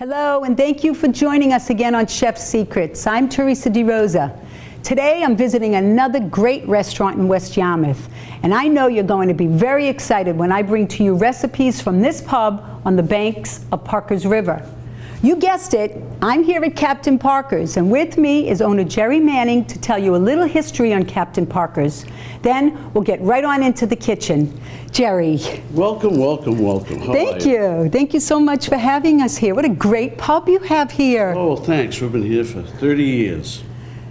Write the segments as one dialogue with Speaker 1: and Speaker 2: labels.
Speaker 1: Hello, and thank you for joining us again on Chef Secrets. I'm Theresa DeRosa. Today I'm visiting another great restaurant in West Yarmouth, and I know you're going to be very excited when I bring to you recipes from this pub on the banks of Parker's River. You guessed it, I'm here at Captain Parker's, and with me is owner Jerry Manning to tell you a little history on Captain Parker's. Then we'll get right on into the kitchen. Jerry.
Speaker 2: Welcome, welcome, welcome.
Speaker 1: Thank you. Thank you so much for having us here. What a great pub you have here.
Speaker 2: Oh, thanks. We've been here for 30 years.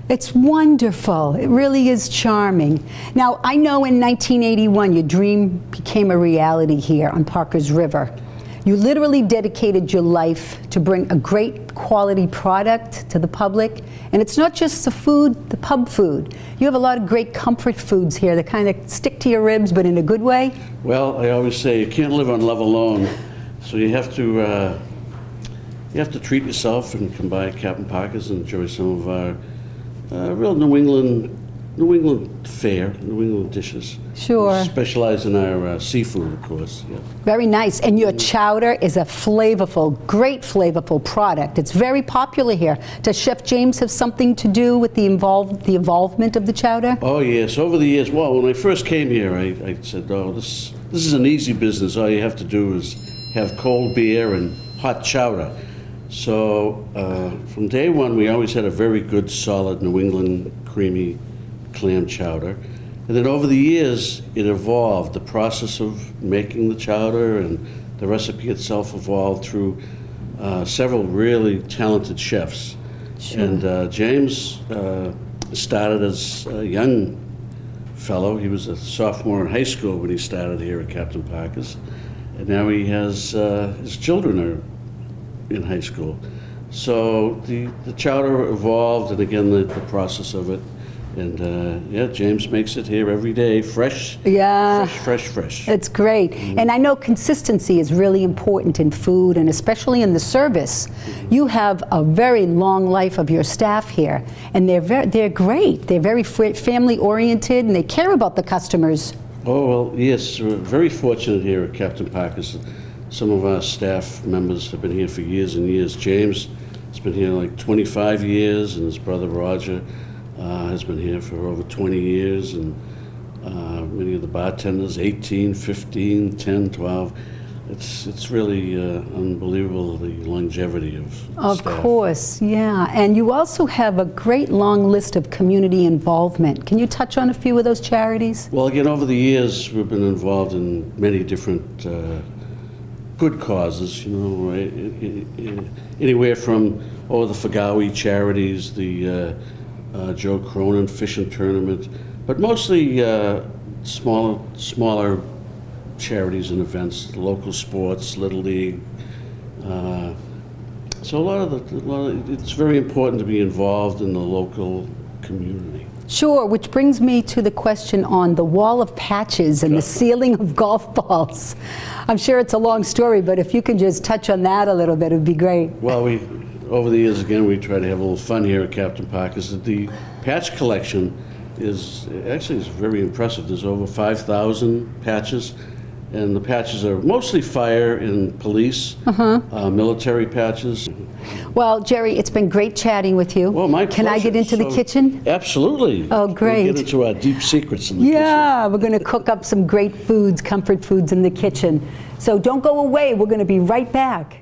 Speaker 1: It's wonderful. It really is charming. Now, I know in 1981 your dream became a reality here on Parker's River. You literally dedicated your life to bring a great quality product to the public. And it's not just the food, the pub food. You have a lot of great comfort foods here that kind of stick to your ribs, but in a good way.
Speaker 2: Well, I always say you can't live on love alone. So you have to treat yourself and come by Captain Parker's and enjoy some of our real New England fare, New England dishes.
Speaker 1: Sure.
Speaker 2: We specialize in our seafood, of course. Yeah.
Speaker 1: Very nice. And your chowder is a flavorful, great flavorful product. It's very popular here. Does Chef James have something to do with the involvement of the chowder?
Speaker 2: Oh yes, over the years. Well, when I first came here, I said, "Oh, this is an easy business. All you have to do is have cold beer and hot chowder." So from day one, we always had a very good, solid New England creamy clam chowder. And then over the years, it evolved. The process of making the chowder and the recipe itself evolved through several really talented chefs. Sure. And James started as a young fellow. He was a sophomore in high school when he started here at Captain Parker's. And now he has, his children are in high school. So the chowder evolved, and again, the process of it. And yeah, James makes it here every day, fresh. Yeah. Fresh.
Speaker 1: It's great. Mm-hmm. And I know consistency is really important in food, and especially in the service. Mm-hmm. You have a very long life of your staff here, and they're great. They're very family oriented, and they care about the customers.
Speaker 2: Oh, well, yes, we're very fortunate here at Captain Parker's. Some of our staff members have been here for years and years. James has been here like 25 years, and his brother Roger has been here for over 20 years, and many of the bartenders, 18, 15, 10, 12. It's really unbelievable, the longevity of staff.
Speaker 1: Of course, yeah. And you also have a great long list of community involvement. Can you touch on a few of those charities?
Speaker 2: Well, again, over the years, we've been involved in many different good causes, you know, anywhere from the Fagawi charities, the Joe Cronin fishing tournament, but mostly smaller charities and events, local sports, Little League. So it's very important to be involved in the local community.
Speaker 1: Sure, which brings me to the question on the wall of patches and the ceiling of golf balls. I'm sure it's a long story, but if you can just touch on that a little bit, it would be great.
Speaker 2: Well, over the years, again, we try to have a little fun here at Captain Parker's. The patch collection is very impressive. There's over 5,000 patches, and the patches are mostly fire and police, military patches.
Speaker 1: Well, Jerry, it's been great chatting with you.
Speaker 2: Well, my pleasure.
Speaker 1: Can I get into the kitchen?
Speaker 2: Absolutely.
Speaker 1: Oh, great.
Speaker 2: We'll get into our deep secrets in the kitchen.
Speaker 1: Yeah, we're going to cook up some great foods, comfort foods in the kitchen. So don't go away. We're going to be right back.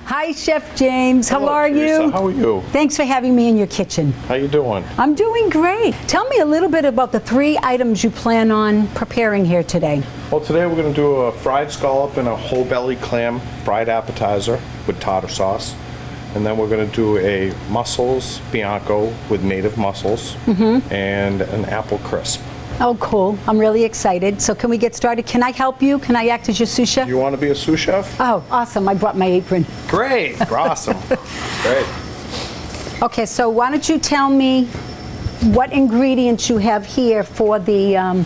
Speaker 1: Hi, Chef James. How are
Speaker 3: Theresa.
Speaker 1: you?
Speaker 3: How are you?
Speaker 1: Thanks for having me in your kitchen.
Speaker 3: How you doing?
Speaker 1: I'm doing great. Tell me a little bit about the 3 items you plan on preparing here today.
Speaker 3: Well, today we're going to do a fried scallop and a whole belly clam fried appetizer with tartar sauce. And then we're going to do a mussels bianco with native mussels and an apple crisp.
Speaker 1: Oh, cool. I'm really excited. So can we get started? Can I help you? Can I act as your sous chef?
Speaker 3: You want to be a sous chef?
Speaker 1: Oh, awesome. I brought my apron.
Speaker 3: Great. Awesome. Great.
Speaker 1: Okay, so why don't you tell me what ingredients you have here for the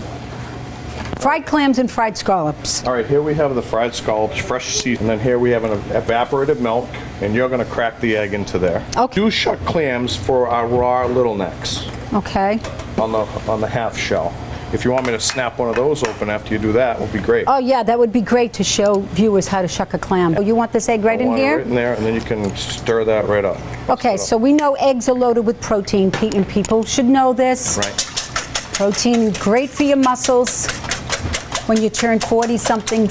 Speaker 1: fried clams and fried scallops.
Speaker 3: All right, here we have the fried scallops, fresh seasoned, and then here we have an evaporated milk, and you're going to crack the egg into there.
Speaker 1: Okay.
Speaker 3: Do shuck clams for our raw little necks.
Speaker 1: Okay.
Speaker 3: On the half shell. If you want me to snap one of those open after you do that, would be great.
Speaker 1: Oh yeah, that would be great to show viewers how to shuck a clam. Oh, you want this egg right in here?
Speaker 3: Right in there, and then you can stir that right up.
Speaker 1: Okay, so we know eggs are loaded with protein, and people should know this.
Speaker 3: Right.
Speaker 1: Protein, great for your muscles when you turn 40-something.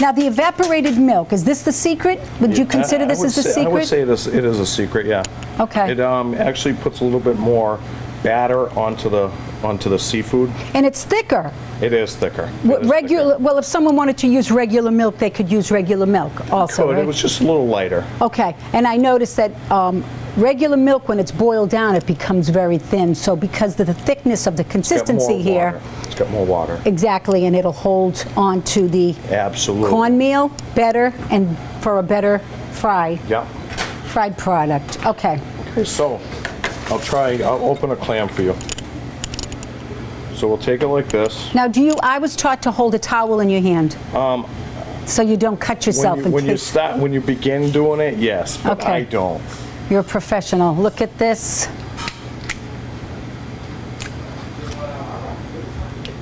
Speaker 1: Now, the evaporated milk, is this the secret? Would you consider this as a secret?
Speaker 3: I would say it is a secret, yeah.
Speaker 1: Okay.
Speaker 3: It actually puts a little bit more batter onto the seafood.
Speaker 1: And it's thicker.
Speaker 3: It is thicker.
Speaker 1: Well, if someone wanted to use regular milk, they could use regular milk also, right?
Speaker 3: It was just a little lighter.
Speaker 1: Okay, and I noticed that regular milk, when it's boiled down, it becomes very thin. So because of the thickness of the consistency here.
Speaker 3: It's got more water.
Speaker 1: Exactly, and it'll hold on to the cornmeal better and for a better fried product. Okay.
Speaker 3: Okay, so I'll open a clam for you. So we'll take it like this.
Speaker 1: Now, I was taught to hold a towel in your hand. So you don't cut yourself.
Speaker 3: When you begin doing it, yes, but
Speaker 1: okay.
Speaker 3: I don't.
Speaker 1: You're a professional. Look at this.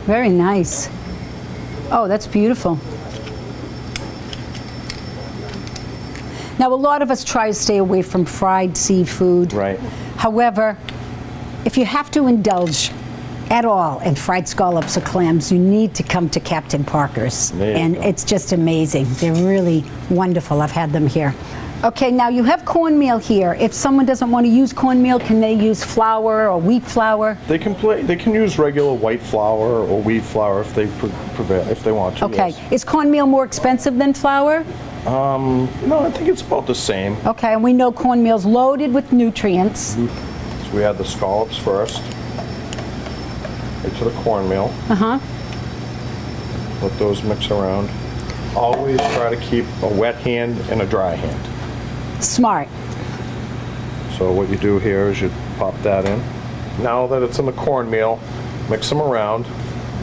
Speaker 1: Very nice. Oh, that's beautiful. Now, a lot of us try to stay away from fried seafood.
Speaker 3: Right.
Speaker 1: However, if you have to indulge at all in fried scallops or clams, you need to come to Captain Parker's. And it's just amazing. They're really wonderful. I've had them here. Okay, now you have cornmeal here. If someone doesn't want to use cornmeal, can they use flour or wheat flour?
Speaker 3: They can use regular white flour or wheat flour if they want to.
Speaker 1: Okay.
Speaker 3: Yes.
Speaker 1: Is cornmeal more expensive than flour?
Speaker 3: No, I think it's about the same.
Speaker 1: Okay, and we know cornmeal's loaded with nutrients.
Speaker 3: So we add the scallops first. Right to the cornmeal. Let those mix around. Always try to keep a wet hand and a dry hand.
Speaker 1: Smart.
Speaker 3: So what you do here is you pop that in. Now that it's in the cornmeal, mix them around.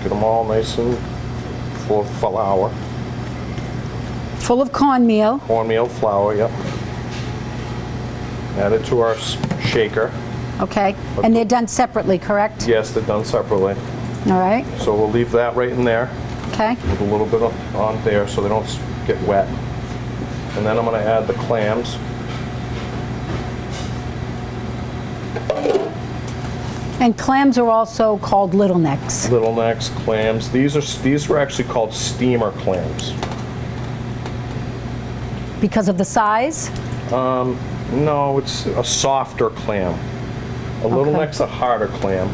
Speaker 3: Get them all nice and full of flour.
Speaker 1: Full of cornmeal.
Speaker 3: Cornmeal flour, yep. Add it to our shaker.
Speaker 1: Okay, and they're done separately, correct?
Speaker 3: Yes, they're done separately.
Speaker 1: All right.
Speaker 3: So we'll leave that right in there.
Speaker 1: Okay.
Speaker 3: With a little bit on there so they don't get wet. And then I'm going to add the clams.
Speaker 1: And clams are also called little necks.
Speaker 3: Little necks, clams. These were actually called steamer clams.
Speaker 1: Because of the size?
Speaker 3: No, it's a softer clam. A little neck's a harder clam,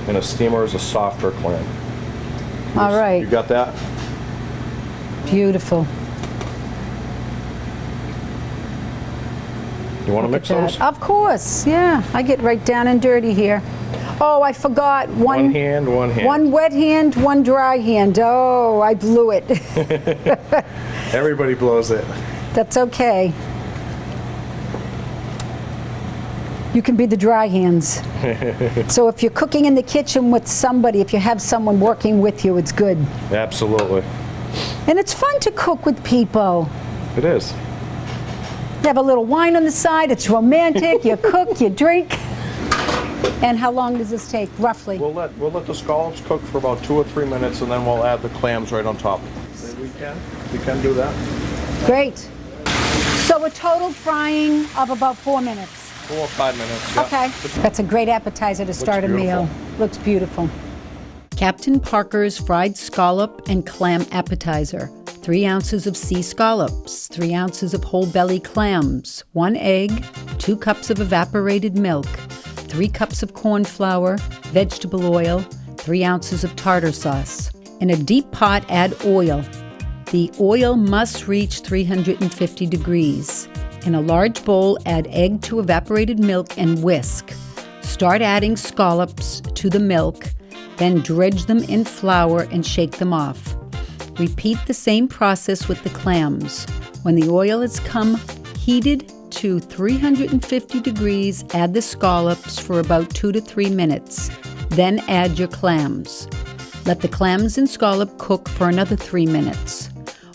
Speaker 3: and a steamer is a softer clam.
Speaker 1: All right.
Speaker 3: You got that?
Speaker 1: Beautiful.
Speaker 3: You want to mix those?
Speaker 1: Of course, yeah. I get right down and dirty here. Oh, I forgot.
Speaker 3: One hand.
Speaker 1: One wet hand, one dry hand. Oh, I blew it.
Speaker 3: Everybody blows it.
Speaker 1: That's okay. You can be the dry hands. So if you're cooking in the kitchen with somebody, if you have someone working with you, it's good.
Speaker 3: Absolutely.
Speaker 1: And it's fun to cook with people.
Speaker 3: It is.
Speaker 1: You have a little wine on the side, it's romantic, you cook, you drink. And how long does this take, roughly?
Speaker 3: We'll let the scallops cook for about 2 or 3 minutes, and then we'll add the clams right on top. We can do that.
Speaker 1: Great. So a total frying of about 4 minutes.
Speaker 3: 4 or 5 minutes, yeah.
Speaker 1: Okay. That's a great appetizer to start a meal. Looks beautiful.
Speaker 4: Captain Parker's fried scallop and clam appetizer. 3 ounces of sea scallops, 3 ounces of whole belly clams, 1 egg, 2 cups of evaporated milk, 3 cups of corn flour, vegetable oil, 3 ounces of tartar sauce. In a deep pot, add oil. The oil must reach 350 degrees. In a large bowl, add egg to evaporated milk and whisk. Start adding scallops to the milk, then dredge them in flour and shake them off. Repeat the same process with the clams. When the oil has come heated to 350 degrees, add the scallops for about 2 to 3 minutes. Then add your clams. Let the clams and scallop cook for another 3 minutes.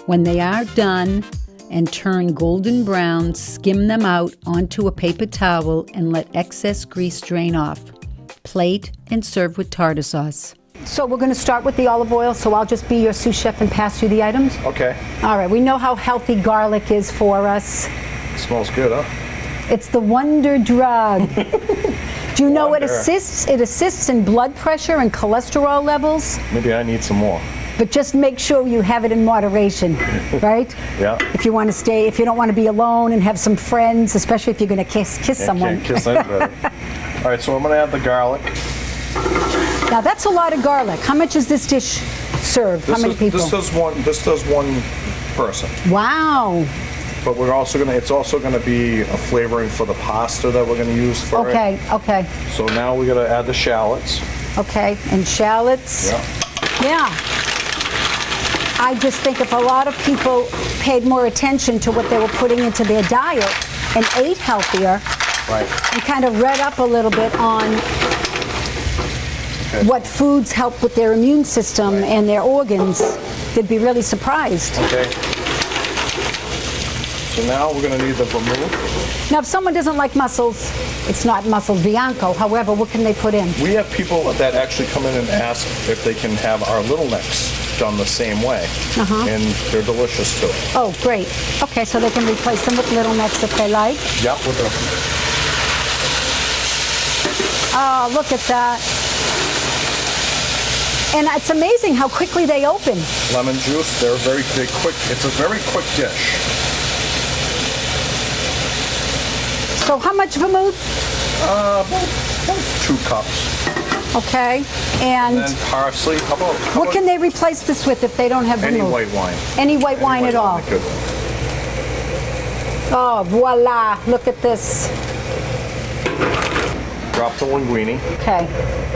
Speaker 4: When they are done and turn golden brown, skim them out onto a paper towel and let excess grease drain off. Plate and serve with tartar sauce.
Speaker 1: So we're going to start with the olive oil, so I'll just be your sous chef and pass you the items?
Speaker 3: Okay.
Speaker 1: All right, we know how healthy garlic is for us.
Speaker 3: Smells good, huh?
Speaker 1: It's the wonder drug. Do you know it assists? It assists in blood pressure and cholesterol levels.
Speaker 3: Maybe I need some more.
Speaker 1: But just make sure you have it in moderation, right?
Speaker 3: Yeah.
Speaker 1: If you want to stay, if you don't want to be alone and have some friends, especially if you're going to kiss someone.
Speaker 3: Can't kiss anybody. All right, so I'm going to add the garlic.
Speaker 1: Now that's a lot of garlic. How much is this dish served? How many people?
Speaker 3: This does one person.
Speaker 1: Wow.
Speaker 3: But we're also gonna. It's also gonna be a flavoring for the pasta that we're gonna use for it.
Speaker 1: Okay.
Speaker 3: So now we gotta add the shallots.
Speaker 1: Okay, and shallots. Yeah. I just think if a lot of people paid more attention to what they were putting into their diet and ate healthier,
Speaker 3: right,
Speaker 1: and kind of read up a little bit on what foods help with their immune system and their organs, they'd be really surprised.
Speaker 3: Okay. So now we're going to need the vermouth.
Speaker 1: Now, if someone doesn't like mussels, it's not mussels bianco. However, what can they put in?
Speaker 3: We have people that actually come in and ask if they can have our little necks done the same way. And they're delicious too.
Speaker 1: Oh, great. Okay, so they can replace them with little necks if they like.
Speaker 3: Yep, with the...
Speaker 1: Oh, look at that. And it's amazing how quickly they open.
Speaker 3: Lemon juice, they're quick. It's a very quick dish.
Speaker 1: So how much vermouth?
Speaker 3: About 2 cups.
Speaker 1: Okay,
Speaker 3: And then parsley.
Speaker 1: what can they replace this with if they don't have vermouth?
Speaker 3: Any white wine.
Speaker 1: Any white wine at all?
Speaker 3: Good.
Speaker 1: Oh, voila, look at this.
Speaker 3: Drop the linguine.
Speaker 1: Okay,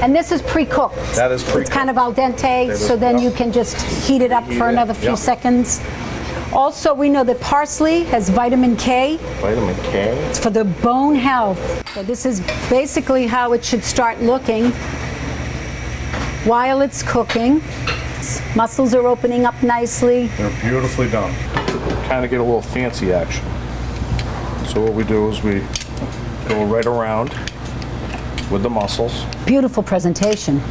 Speaker 1: and this is pre-cooked.
Speaker 3: That is pre-cooked.
Speaker 1: It's kind of al dente,
Speaker 3: That is-
Speaker 1: so then
Speaker 3: yeah.
Speaker 1: you can just heat it up
Speaker 3: Heat
Speaker 1: for
Speaker 3: it,
Speaker 1: another few
Speaker 3: yeah.
Speaker 1: seconds. Also, we know that parsley has vitamin K.
Speaker 3: Vitamin K.
Speaker 1: It's for the bone health. So this is basically how it should start looking while it's cooking. Mussels are opening up nicely.
Speaker 3: They're beautifully done. Kind of get a little fancy action. So what we do is we go right around with the mussels.
Speaker 1: Beautiful presentation.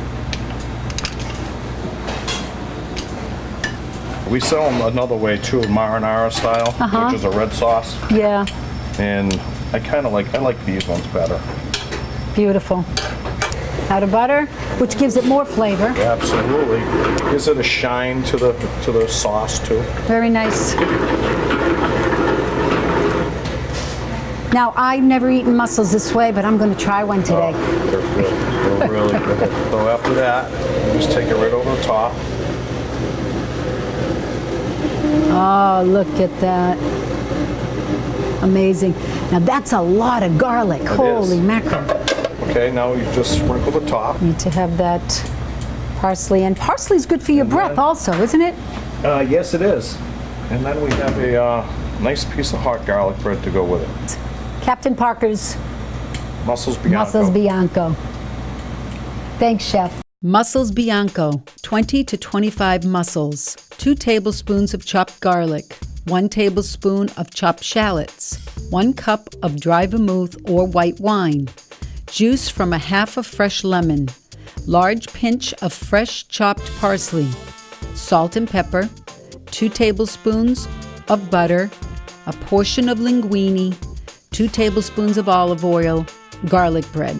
Speaker 3: We sell them another way too, marinara style, which is a red sauce.
Speaker 1: Yeah,
Speaker 3: And I like these ones better.
Speaker 1: beautiful. Out of butter, which gives it more flavor.
Speaker 3: Absolutely. Gives it a shine to the sauce too.
Speaker 1: Very nice. Now, I've never eaten mussels this way, but I'm going to try one today.
Speaker 3: They're good. They're really good. So after that, you just take it right over the top.
Speaker 1: Oh, look at that. Amazing. Now, that's a lot of garlic. Holy mackerel.
Speaker 3: Okay, now you just sprinkle the top.
Speaker 1: Need to have that parsley. And parsley's good for your breath also, isn't it?
Speaker 3: Yes, it is. And then we have a nice piece of hot garlic bread to go with it.
Speaker 1: Captain Parker's
Speaker 3: Mussels Bianco.
Speaker 1: Mussels Bianco. Thanks, Chef.
Speaker 4: Mussels Bianco, 20 to 25 mussels, 2 tablespoons of chopped garlic, 1 tablespoon of chopped shallots, 1 cup of dry vermouth or white wine, juice from a half a fresh lemon, large pinch of fresh chopped parsley, salt and pepper, 2 tablespoons of butter, a portion of linguine, 2 tablespoons of olive oil, garlic bread.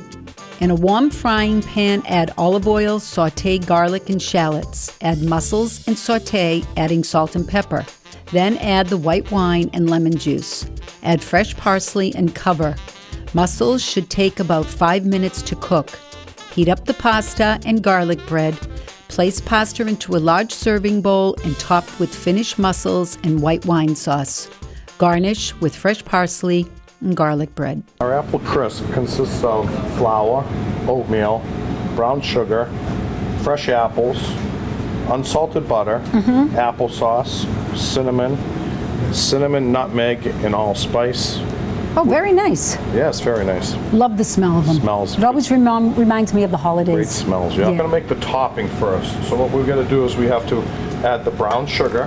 Speaker 4: In a warm frying pan, add olive oil, sauté garlic and shallots. Add mussels and sauté, adding salt and pepper. Then add the white wine and lemon juice. Add fresh parsley and cover. Mussels should take about 5 minutes to cook. Heat up the pasta and garlic bread. Place pasta into a large serving bowl and top with finished mussels and white wine sauce. Garnish with fresh parsley and garlic bread.
Speaker 3: Our apple crisp consists of flour, oatmeal, brown sugar, fresh apples, unsalted butter, applesauce, cinnamon, nutmeg, and allspice.
Speaker 1: Oh, very nice.
Speaker 3: Yes, very nice.
Speaker 1: Love the smell of them.
Speaker 3: Smells.
Speaker 1: It always reminds me of the holidays.
Speaker 3: Great smells. Yeah. I'm going to make the topping first. So what we're going to do is we have to add the brown sugar.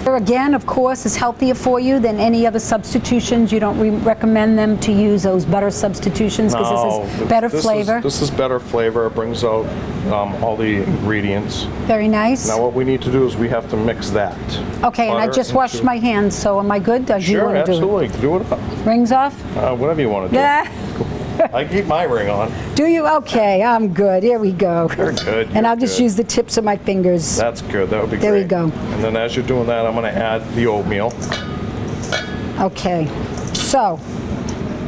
Speaker 1: Again, of course, is healthier for you than any other substitutions. You don't recommend them to use those butter substitutions because this is better flavor.
Speaker 3: This is better flavor. It brings out all the ingredients.
Speaker 1: Very nice.
Speaker 3: Now what we need to do is we have to mix that.
Speaker 1: Okay, and I just washed my hands, so am I good? Or do you
Speaker 3: Sure,
Speaker 1: want to
Speaker 3: absolutely. Do it.
Speaker 1: Rings off?
Speaker 3: Whatever you want to do.
Speaker 1: Yeah.
Speaker 3: I keep my ring on.
Speaker 1: Do you? Okay, I'm good. Here we go.
Speaker 3: You're good.
Speaker 1: And I'll just use the tips of my fingers.
Speaker 3: That's good. That would be great.
Speaker 1: There we go.
Speaker 3: And then as you're doing that, I'm going to add the oatmeal.
Speaker 1: Okay, so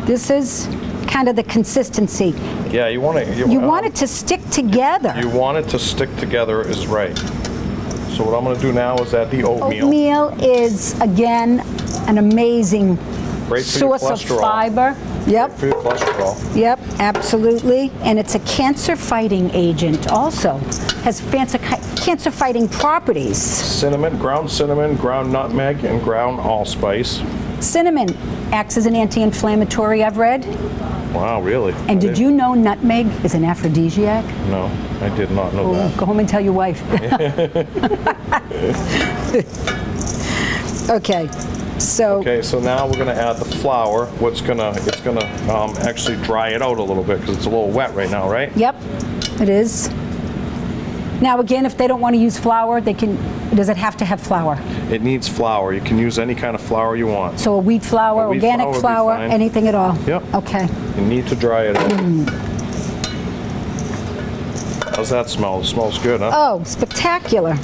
Speaker 1: this is kind of the consistency.
Speaker 3: Yeah, you want it.
Speaker 1: You want it to stick together.
Speaker 3: You want it to stick together is right. So what I'm going to do now is add the oatmeal.
Speaker 1: Oatmeal is, again, an amazing
Speaker 3: Great for your
Speaker 1: source of
Speaker 3: cholesterol.
Speaker 1: fiber. Yep.
Speaker 3: For your cholesterol.
Speaker 1: Yep, absolutely. And it's a cancer-fighting agent also. Has cancer-fighting properties.
Speaker 3: Cinnamon, ground nutmeg, and ground allspice.
Speaker 1: Cinnamon acts as an anti-inflammatory, I've read.
Speaker 3: Wow, really?
Speaker 1: And did you know nutmeg is an aphrodisiac?
Speaker 3: No, I did not know that.
Speaker 1: Go home and tell your wife. Okay.
Speaker 3: Okay, so now we're going to add the flour. It's going to actually dry it out a little bit because it's a little wet right now, right?
Speaker 1: Yep, it is. Now again, if they don't want to use flour, they can. Does it have to have flour?
Speaker 3: It needs flour. You can use any kind of flour you want.
Speaker 1: So a wheat flour,
Speaker 3: A wheat
Speaker 1: organic
Speaker 3: flour would be
Speaker 1: flour,
Speaker 3: fine.
Speaker 1: anything at all?
Speaker 3: Yep.
Speaker 1: Okay.
Speaker 3: You need to dry it out. How's that smell? It smells good, huh?
Speaker 1: Oh, spectacular.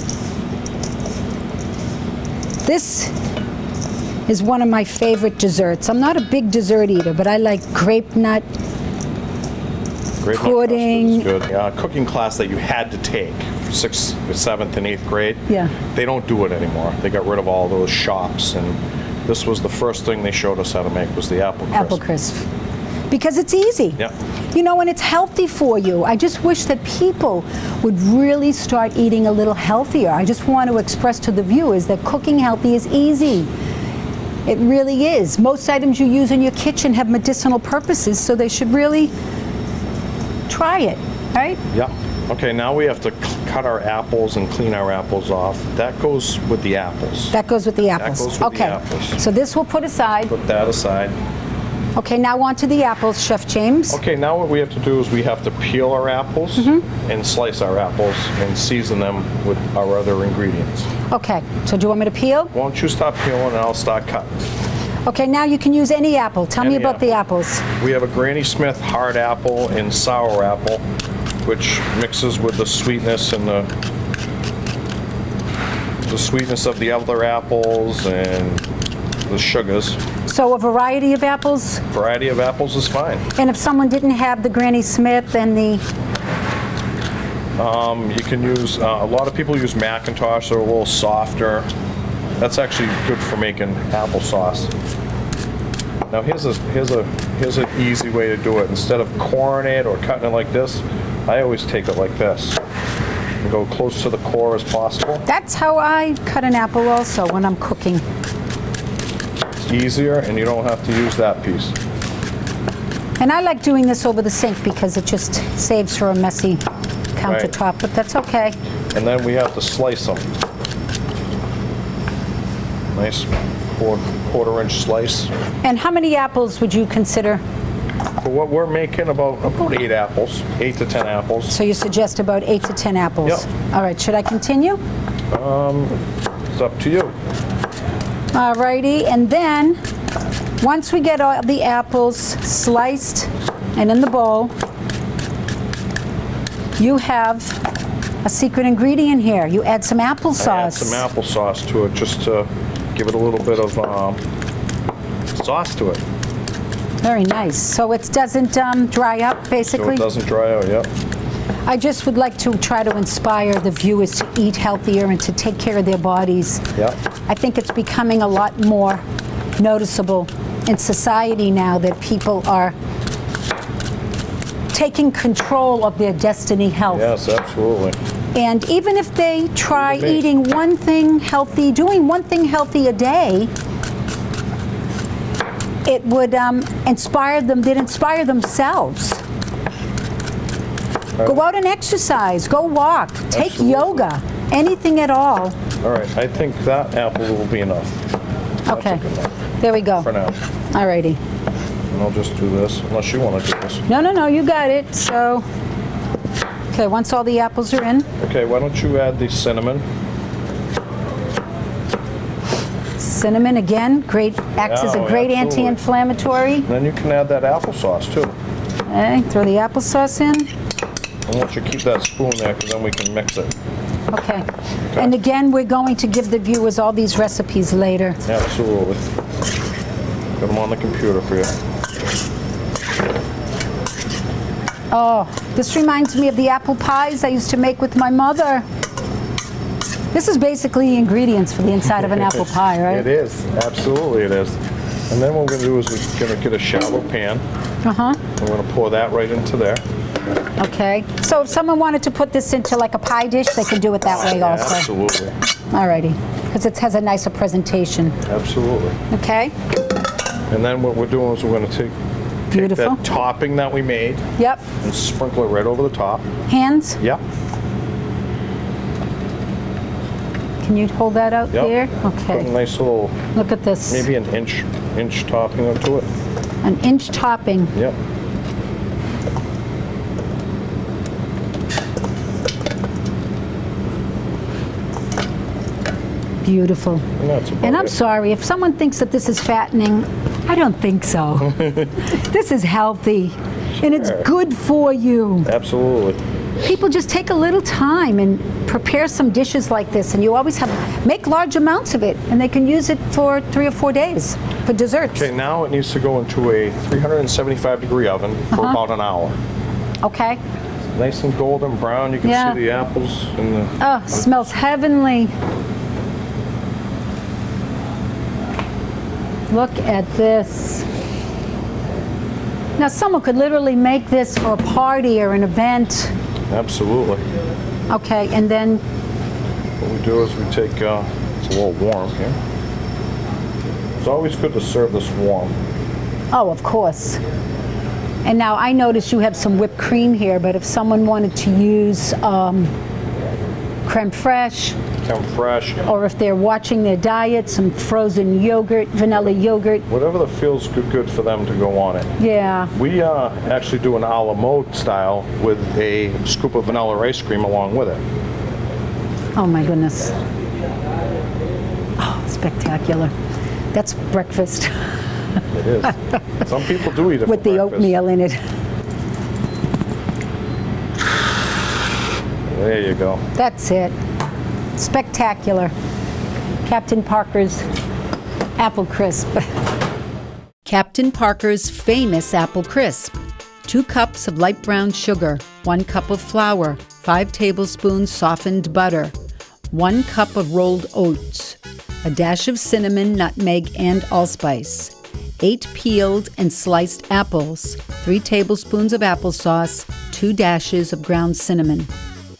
Speaker 1: This is one of my favorite desserts. I'm not a big dessert eater, but I like grape nut.
Speaker 3: Grape nut
Speaker 1: pudding.
Speaker 3: custard is good. Cooking class that you had to take for 6th, 7th, and 8th grade.
Speaker 1: Yeah.
Speaker 3: They don't do it anymore. They got rid of all those shops, and this was the first thing they showed us how to make was the apple crisp.
Speaker 1: Apple crisp. Because it's easy.
Speaker 3: Yeah.
Speaker 1: You know, and it's healthy for you. I just wish that people would really start eating a little healthier. I just want to express to the viewers that cooking healthy is easy. It really is. Most items you use in your kitchen have medicinal purposes, so they should really try it, right?
Speaker 3: Yeah. Okay, now we have to cut our apples and clean our apples off. That goes with the apples.
Speaker 1: That goes with the apples.
Speaker 3: goes with the
Speaker 1: Okay.
Speaker 3: apples.
Speaker 1: So this we'll put aside.
Speaker 3: Put that aside.
Speaker 1: Okay, now on to the apples, Chef James.
Speaker 3: Okay, now what we have to do is we have to peel our apples and slice our apples and season them with our other ingredients.
Speaker 1: Okay, so do you want me to peel?
Speaker 3: Why don't you stop peeling and I'll start cutting.
Speaker 1: Okay, now you can use any apple. Tell me
Speaker 3: Any
Speaker 1: about the apples.
Speaker 3: We have a Granny Smith hard apple and sour apple, which mixes with the sweetness and the sweetness of the other apples and the sugars.
Speaker 1: So a variety of apples,
Speaker 3: Variety of apples is fine.
Speaker 1: and if someone didn't have the Granny Smith and the,
Speaker 3: You can use, a lot of people use Macintosh, they're a little softer. That's actually good for making applesauce. Now here's an easy way to do it. Instead of coring it or cutting it like this, I always take it like this and go close to the core as possible.
Speaker 1: that's how I cut an apple also when I'm cooking.
Speaker 3: It's easier and you don't have to use that piece.
Speaker 1: And I like doing this over the sink because it just saves for a messy countertop, but that's okay.
Speaker 3: And then we have to slice them. Nice quarter-inch slice.
Speaker 1: And how many apples would you consider?
Speaker 3: For what we're making, about 8 apples, 8 to 10 apples.
Speaker 1: So you suggest about 8 to 10 apples?
Speaker 3: Yep.
Speaker 1: All right, should I continue?
Speaker 3: It's up to you.
Speaker 1: All righty, and then once we get all the apples sliced and in the bowl, you have a secret ingredient here. You add some applesauce.
Speaker 3: Add some applesauce to it just to give it a little bit of sauce to it.
Speaker 1: Very nice. So it doesn't dry up,
Speaker 3: So
Speaker 1: basically?
Speaker 3: it doesn't dry out, yep.
Speaker 1: I just would like to try to inspire the viewers to eat healthier and to take care of their bodies.
Speaker 3: Yep.
Speaker 1: I think it's becoming a lot more noticeable in society now that people are taking control of their destiny health.
Speaker 3: Yes, absolutely.
Speaker 1: And even if they try
Speaker 3: Look at me.
Speaker 1: eating one thing healthy, doing one thing healthy a day, it would inspire them, they'd inspire themselves. Go out and exercise, go walk, take
Speaker 3: Absolutely.
Speaker 1: yoga, anything at all
Speaker 3: All right, I think that apple will be enough. That's
Speaker 1: Okay,
Speaker 3: good enough
Speaker 1: there we go.
Speaker 3: for now.
Speaker 1: Alrighty.
Speaker 3: And I'll just do this, unless you want to do this.
Speaker 1: No, you got it. So, okay, once all the apples are in,
Speaker 3: Okay, why don't you add the cinnamon?
Speaker 1: cinnamon again, acts as a
Speaker 3: Oh,
Speaker 1: great
Speaker 3: absolutely.
Speaker 1: anti-inflammatory.
Speaker 3: Then you can add that applesauce too.
Speaker 1: Okay, throw the applesauce in.
Speaker 3: I want you to keep that spoon there, because then we can mix it.
Speaker 1: Okay. And again, we're going to give the viewers all these recipes later.
Speaker 3: Absolutely. Got them on the computer for you.
Speaker 1: Oh, this reminds me of the apple pies I used to make with my mother. This is basically the ingredients for the inside of an apple pie, right?
Speaker 3: It is. Absolutely it is. And then what we're going to do is we're going to get a shallow pan.
Speaker 1: Uh-huh.
Speaker 3: We're going to pour that right into there.
Speaker 1: Okay. So if someone wanted to put this into like a pie dish, they could do it that way also.
Speaker 3: Absolutely.
Speaker 1: Alrighty. Because it has a nicer presentation.
Speaker 3: Absolutely.
Speaker 1: Okay.
Speaker 3: And then what we're doing is we're going to take
Speaker 1: Beautiful.
Speaker 3: that topping that we made
Speaker 1: Yep.
Speaker 3: and sprinkle it right over the top.
Speaker 1: Hands.
Speaker 3: Yep.
Speaker 1: Can you hold that out
Speaker 3: Yep.
Speaker 1: there?
Speaker 3: Put a
Speaker 1: Okay.
Speaker 3: nice little,
Speaker 1: Look at this.
Speaker 3: maybe an inch topping to it.
Speaker 1: An inch topping.
Speaker 3: Yep.
Speaker 1: Beautiful.
Speaker 3: And that's about
Speaker 1: And I'm
Speaker 3: it.
Speaker 1: sorry, if someone thinks that this is fattening, I don't think so. This is healthy, and it's
Speaker 3: Sure.
Speaker 1: good for you.
Speaker 3: Absolutely.
Speaker 1: People just take a little time and prepare some dishes like this, and you always make large amounts of it, and they can use it for 3 or 4 days for desserts.
Speaker 3: Okay, now it needs to go into a 375-degree oven for about an hour.
Speaker 1: Okay?
Speaker 3: Nice and golden brown. You can
Speaker 1: Yeah.
Speaker 3: see the apples in the.
Speaker 1: Oh, smells heavenly. Look at this. Now, someone could literally make this for a party or an event.
Speaker 3: Absolutely.
Speaker 1: Okay, and then,
Speaker 3: What we do is we take. It's a little warm here. It's always good to serve this warm.
Speaker 1: oh, of course. And now I notice you have some whipped cream here, but if someone wanted to use creme fraiche,
Speaker 3: Come fresh.
Speaker 1: or if they're watching their diet, some frozen yogurt, vanilla yogurt.
Speaker 3: Whatever that feels good for them to go on it.
Speaker 1: Yeah.
Speaker 3: We actually do an a la mode style with a scoop of vanilla ice cream along with it.
Speaker 1: Oh my goodness. Oh, spectacular. That's breakfast
Speaker 3: It is. Some people do eat it
Speaker 1: with
Speaker 3: for
Speaker 1: the
Speaker 3: breakfast.
Speaker 1: oatmeal in it.
Speaker 3: There you go.
Speaker 1: That's it. Spectacular. Captain Parker's Apple Crisp.
Speaker 4: Captain Parker's famous apple crisp. 2 cups of light brown sugar, 1 cup of flour, 5 tablespoons softened butter, 1 cup of rolled oats, a dash of cinnamon, nutmeg, and allspice, 8 peeled and sliced apples, 3 tablespoons of applesauce, 2 dashes of ground cinnamon.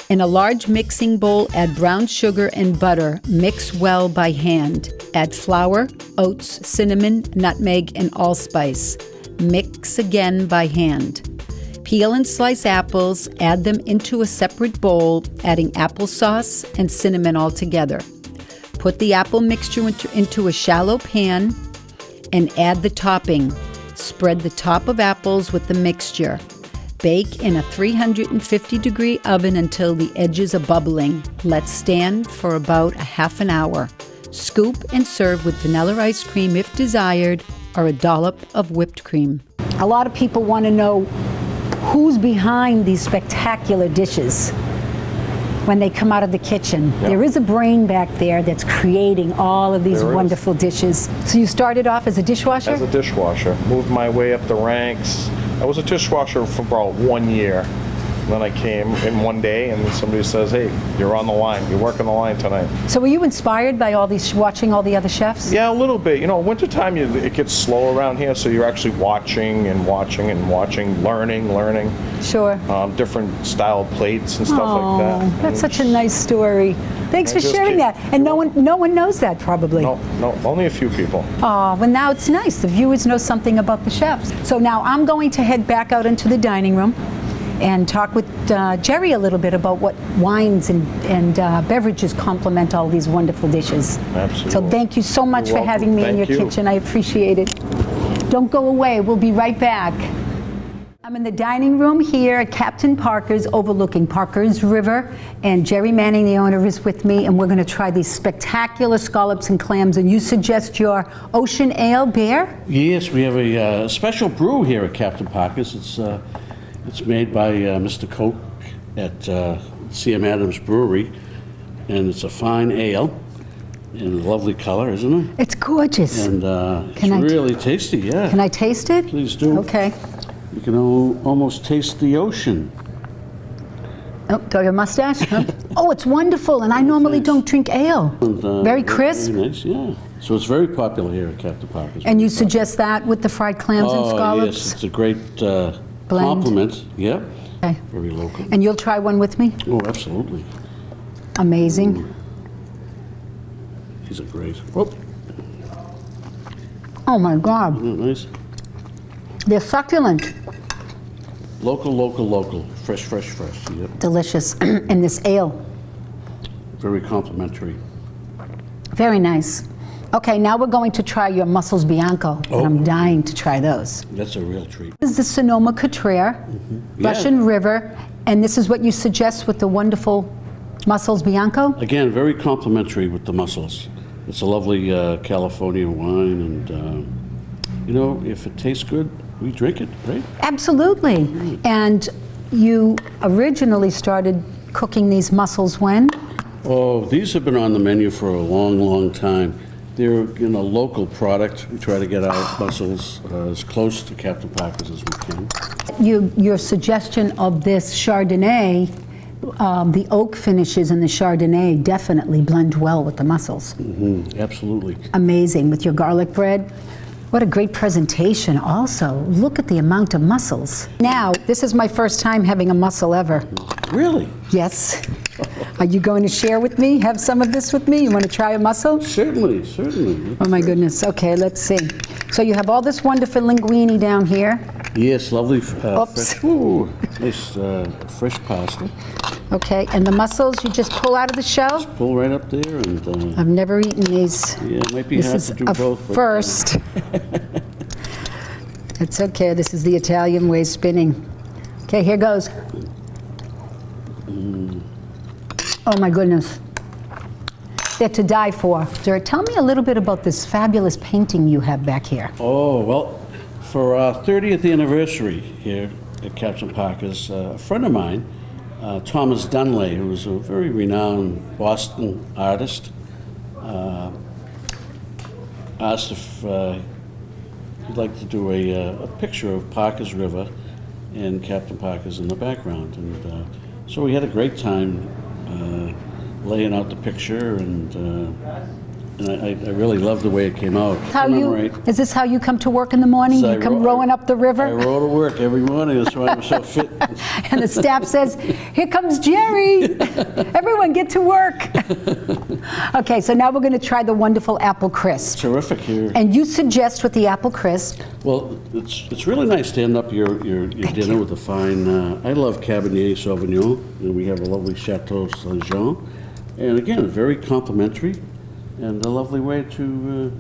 Speaker 4: In a large mixing bowl, add brown sugar and butter. Mix well by hand. Add flour, oats, cinnamon, nutmeg, and allspice. Mix again by hand. Peel and slice apples, add them into a separate bowl, adding applesauce and cinnamon all together. Put the apple mixture into a shallow pan and add the topping. Spread the top of apples with the mixture. Bake in a 350-degree oven until the edges are bubbling. Let stand for about a half an hour. Scoop and serve with vanilla ice cream if desired, or a dollop of whipped cream.
Speaker 1: A lot of people want to know who's behind these spectacular dishes when they come out of the kitchen.
Speaker 3: Yeah.
Speaker 1: There is a brain back there that's creating all of these
Speaker 3: There is.
Speaker 1: wonderful dishes. So you started off as a dishwasher?
Speaker 3: As a dishwasher, moved my way up the ranks. I was a dishwasher for about 1 year. Then I came in one day and somebody says, hey, you're on the line. You're working the line tonight.
Speaker 1: So were you inspired by all these, watching all the other chefs?
Speaker 3: Yeah, a little bit. You know, wintertime, it gets slow around here, so you're actually watching and watching and watching, learning.
Speaker 1: Sure.
Speaker 3: Different style plates and stuff
Speaker 1: Oh,
Speaker 3: like that.
Speaker 1: that's
Speaker 3: And
Speaker 1: such a nice story. Thanks
Speaker 3: I
Speaker 1: for
Speaker 3: just
Speaker 1: sharing
Speaker 3: keep-
Speaker 1: that. And no one knows that probably.
Speaker 3: No, only a few people.
Speaker 1: Oh, well now it's nice. The viewers know something about the chefs. So now I'm going to head back out into the dining room and talk with Jerry a little bit about what wines and beverages complement all these wonderful dishes.
Speaker 3: Absolutely.
Speaker 1: So thank you so much
Speaker 3: You're
Speaker 1: for
Speaker 3: welcome.
Speaker 1: having me in your
Speaker 3: Thank you.
Speaker 1: kitchen. I appreciate it. Don't go away. We'll be right back. I'm in the dining room here at Captain Parker's overlooking Parker's River, and Jerry Manning, the owner, is with me, and we're going to try these spectacular scallops and clams. And you suggest your ocean ale beer?
Speaker 2: Yes, we have a special brew here at Captain Parker's. It's made by Mr. Coke at C.M. Adams Brewery, and it's a fine ale in a lovely color, isn't it?
Speaker 1: It's gorgeous.
Speaker 2: And it's really tasty, yeah.
Speaker 1: Can I taste it?
Speaker 2: Please do.
Speaker 1: Okay.
Speaker 2: You can almost taste the ocean.
Speaker 1: Oh, do I have a mustache? Huh? Oh, it's wonderful, and I normally don't drink ale.
Speaker 2: And,
Speaker 1: Very crisp.
Speaker 2: Very nice, yeah. So it's very popular here at Captain Parker's.
Speaker 1: And you suggest that with the fried clams and scallops?
Speaker 2: Yes, it's a great compliment. Yeah,
Speaker 1: Okay.
Speaker 2: very local.
Speaker 1: And you'll try one with me?
Speaker 2: Oh, absolutely.
Speaker 1: Amazing.
Speaker 2: These are great. Oh,
Speaker 1: Oh my God,
Speaker 2: isn't that nice?
Speaker 1: they're succulent.
Speaker 2: Local. Fresh. Yep.
Speaker 1: Delicious. And this ale,
Speaker 2: Very complimentary.
Speaker 1: very nice. Okay, now we're going to try your mussels Bianco, and I'm dying to try those.
Speaker 2: That's a real treat.
Speaker 1: This is the Sonoma-Cutrer, Russian River, and this is what you suggest with the wonderful mussels Bianco?
Speaker 2: Again, very complimentary with the mussels. It's a lovely California wine, and you know, if it tastes good, we drink it, right?
Speaker 1: Absolutely. And you originally started cooking these mussels when?
Speaker 2: Oh, these have been on the menu for a long time. They're a local product. We try to get our mussels as close to Captain Parker's as we can.
Speaker 1: Your suggestion of this Chardonnay, the oak finishes in the Chardonnay definitely blend well with the mussels.
Speaker 2: Absolutely.
Speaker 1: Amazing with your garlic bread. What a great presentation also. Look at the amount of mussels. Now, this is my first time having a mussel ever.
Speaker 2: Really?
Speaker 1: Yes. Are you going to share with me? Have some of this with me? You want to try a mussel?
Speaker 2: Certainly.
Speaker 1: Oh my goodness. Okay, let's see. So you have all this wonderful linguine down here.
Speaker 2: Yes, lovely
Speaker 1: Oops.
Speaker 2: fresh, nice fresh pasta.
Speaker 1: Okay, and the mussels you just pull out of the shell?
Speaker 2: Pull right up there, and
Speaker 1: I've never eaten these.
Speaker 2: yeah, it might be
Speaker 1: This
Speaker 2: hard
Speaker 1: is
Speaker 2: to do
Speaker 1: a
Speaker 2: both. but,
Speaker 1: first. It's okay. This is the Italian way spinning. Okay, here goes. Oh my goodness. They're to die for. Jared, tell me a little bit about this fabulous painting you have back here.
Speaker 2: Oh, well, for our 30th anniversary here at Captain Parker's, a friend of mine, Thomas Dunley, who was a very renowned Boston artist, asked if he'd like to do a picture of Parker's River and Captain Parker's in the background. And so we had a great time laying out the picture, and I really love the way it came out.
Speaker 1: Is this how you come to work in the morning?
Speaker 2: So
Speaker 1: You come rowing up the river?
Speaker 2: I row to work every morning. That's why I'm so fit.
Speaker 1: And the staff says, "Here comes Jerry. Everyone get to work." Okay, so now we're going to try the wonderful apple crisp.
Speaker 2: Terrific here.
Speaker 1: And you suggest with the apple crisp,
Speaker 2: Well, it's really nice to end up your dinner with a fine. I love Cabernet Sauvignon, and we have a lovely Chateau Saint Jean, and again, very complimentary, and a lovely way to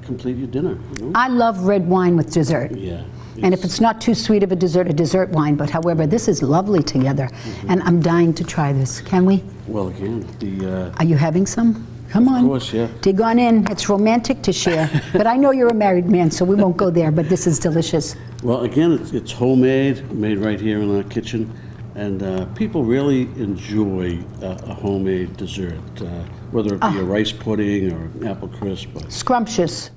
Speaker 2: complete your dinner. You know?
Speaker 1: I love red wine with dessert.
Speaker 2: Yeah.
Speaker 1: And if it's not too sweet of a dessert wine. But however, this is lovely together. And I'm dying to try this. Can we?
Speaker 2: Well, again,
Speaker 1: Are you having some? Come on.
Speaker 2: Of course, yeah.
Speaker 1: Dig on in. It's romantic to share. But I know you're a married man, so we won't go there. But this is delicious.
Speaker 2: Well, again, it's homemade, made right here in our kitchen, and people really enjoy a homemade dessert, whether it be a rice pudding or an apple crisp.
Speaker 1: Scrumptious.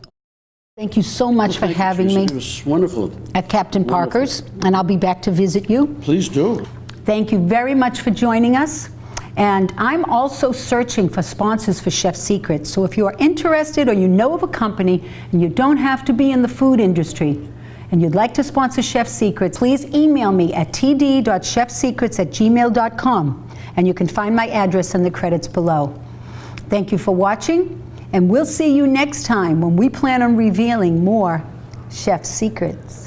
Speaker 1: Thank you so much for
Speaker 2: Thank you,
Speaker 1: having
Speaker 2: Teresa.
Speaker 1: me
Speaker 2: It was wonderful.
Speaker 1: at Captain Parker's. And I'll be back to visit you.
Speaker 2: Please do.
Speaker 1: Thank you very much for joining us. And I'm also searching for sponsors for Chef Secrets. So if you are interested or you know of a company and you don't have to be in the food industry and you'd like to sponsor Chef Secrets, please email me at td.chefsecrets@gmail.com, and you can find my address in the credits below. Thank you for watching, and we'll see you next time when we plan on revealing more Chef Secrets.